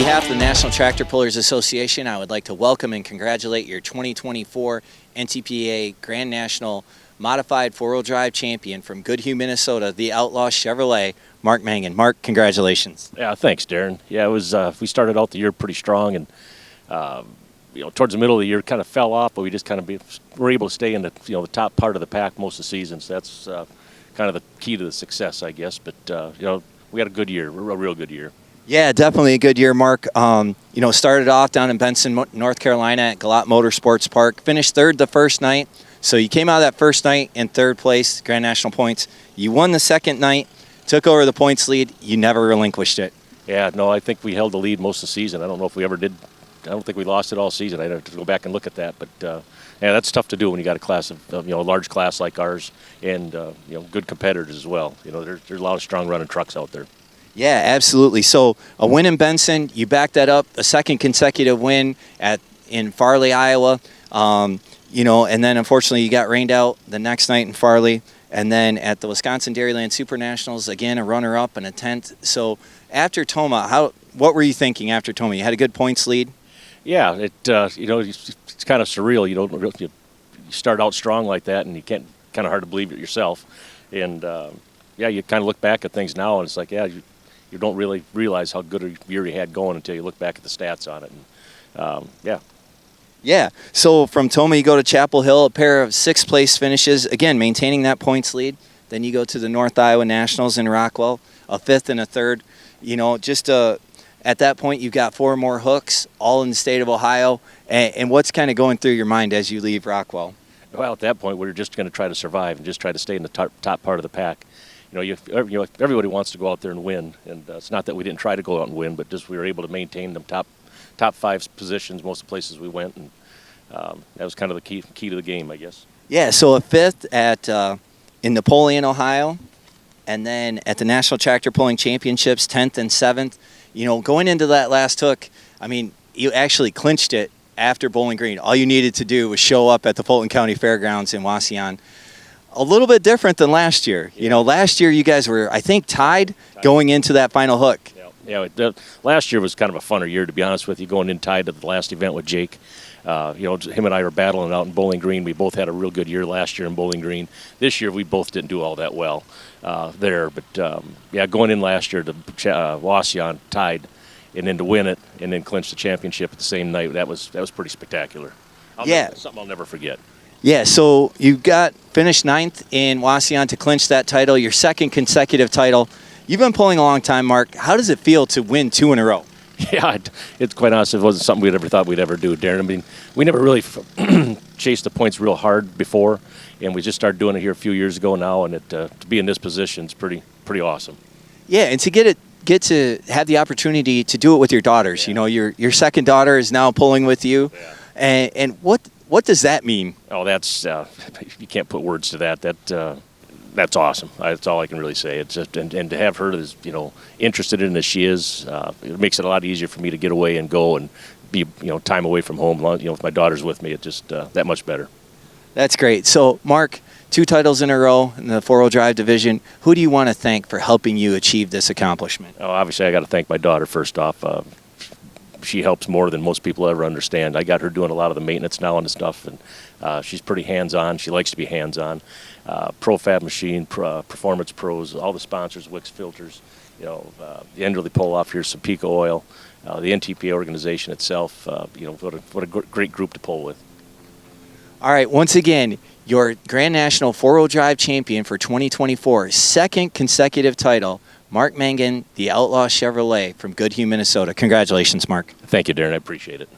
behalf of the National Tractor Pullers Association, I would like to welcome and congratulate your 2024 NTPA Grand National Modified Four-Wheel Drive Champion from Goodhue, Minnesota, the Outlaw Chevrolet, Mark Mangan. Mark, congratulations. Yeah, thanks, Darren. Yeah, it was. We started out the year pretty strong, and towards the middle of the year, kind of fell off, but we just kind of were able to stay in the the top part of the pack most of the season. So that's kind of the key to the success, I guess. But we had a good year, a real good year. Yeah, definitely a good year, Mark. Started off down in Benson, North Carolina at Galat Motorsports Park. Finished third the first night. So you came out of that first night in third place, Grand National points. You won the second night, took over the points lead. You never relinquished it. Yeah, no, I think we held the lead most of the season. I don't know if we ever did. I don't think we lost it all season. I'd have to go back and look at that. But, yeah, that's tough to do when you got a class of, a large class like ours and, good competitors as well. There's a lot of strong running trucks out there. Yeah, absolutely. So a win in Benson, you backed that up, a second consecutive win in Farley, Iowa. And then unfortunately you got rained out the next night in Farley. And then at the Wisconsin Dairyland Super Nationals, again, a runner-up and a 10th. So after Toma, what were you thinking after Toma? You had a good points lead? Yeah, it's kind of surreal. You start out strong like that, and you kind of hard to believe it yourself. And, you kind of look back at things now, and it's like, you don't really realize how good a year you had going until you look back at the stats on it. And, Yeah, so from Toma you go to Chapel Hill, a pair of sixth-place finishes, again, maintaining that points lead. Then you go to the North Iowa Nationals in Rockwell, a fifth and a third. At that point you've got four more hooks, all in the state of Ohio. And what's kind of going through your mind as you leave Rockwell? Well, at that point we were just going to try to survive and just try to stay in the top part of the pack. Everybody wants to go out there and win, and it's not that we didn't try to go out and win, but just we were able to maintain them top five positions most of the places we went, and that was kind of the key to the game, I guess. Yeah, so a fifth in Napoleon, Ohio, and then at the National Tractor Pulling Championships, 10th and 7th. Going into that last hook, you actually clinched it after Bowling Green. All you needed to do was show up at the Fulton County Fairgrounds in Wauseon. A little bit different than last year. Last year you guys were, I think, tied going into that final hook. Yeah, last year was kind of a funner year, to be honest with you, going in tied to the last event with Jake. Him and I were battling out in Bowling Green. We both had a real good year last year in Bowling Green. This year we both didn't do all that well there. But, going in last year to Wauseon, tied, and then to win it and then clinch the championship at the same night, that was pretty spectacular. Something I'll never forget. Yeah, so you finished 9th in Wauseon to clinch that title, your second consecutive title. You've been pulling a long time, Mark. How does it feel to win 2 in a row? Yeah, it's quite honest. It wasn't something we'd ever thought we'd ever do, Darren. We never really chased the points real hard before, and we just started doing it here a few years ago now, and to be in this position is pretty awesome. Yeah, and to get to have the opportunity to do it with your daughters. Yeah. Your second daughter is now pulling with you, and what does that mean? Oh, that's you can't put words to that. That's awesome. That's all I can really say. It's just and to have her as interested in it as she is, it makes it a lot easier for me to get away and go and be time away from home. If my daughter's with me, it's just that much better. That's great. So, Mark, 2 titles in a row in the four-wheel drive division. Who do you want to thank for helping you achieve this accomplishment? Oh, obviously I got to thank my daughter first off. She helps more than most people ever understand. I got her doing a lot of the maintenance now and the stuff, and she's pretty hands-on. She likes to be hands-on. ProFab Machine, Performance Pros, all the sponsors, Wix Filters, the Enderley Pull-Off here, Pico Oil, the NTPA organization itself. What a great group to pull with. All right, once again, your Grand National four-wheel drive champion for 2024, second consecutive title, Mark Mangan, the Outlaw Chevrolet from Goodhue, Minnesota. Congratulations, Mark. Thank you, Darren. I appreciate it.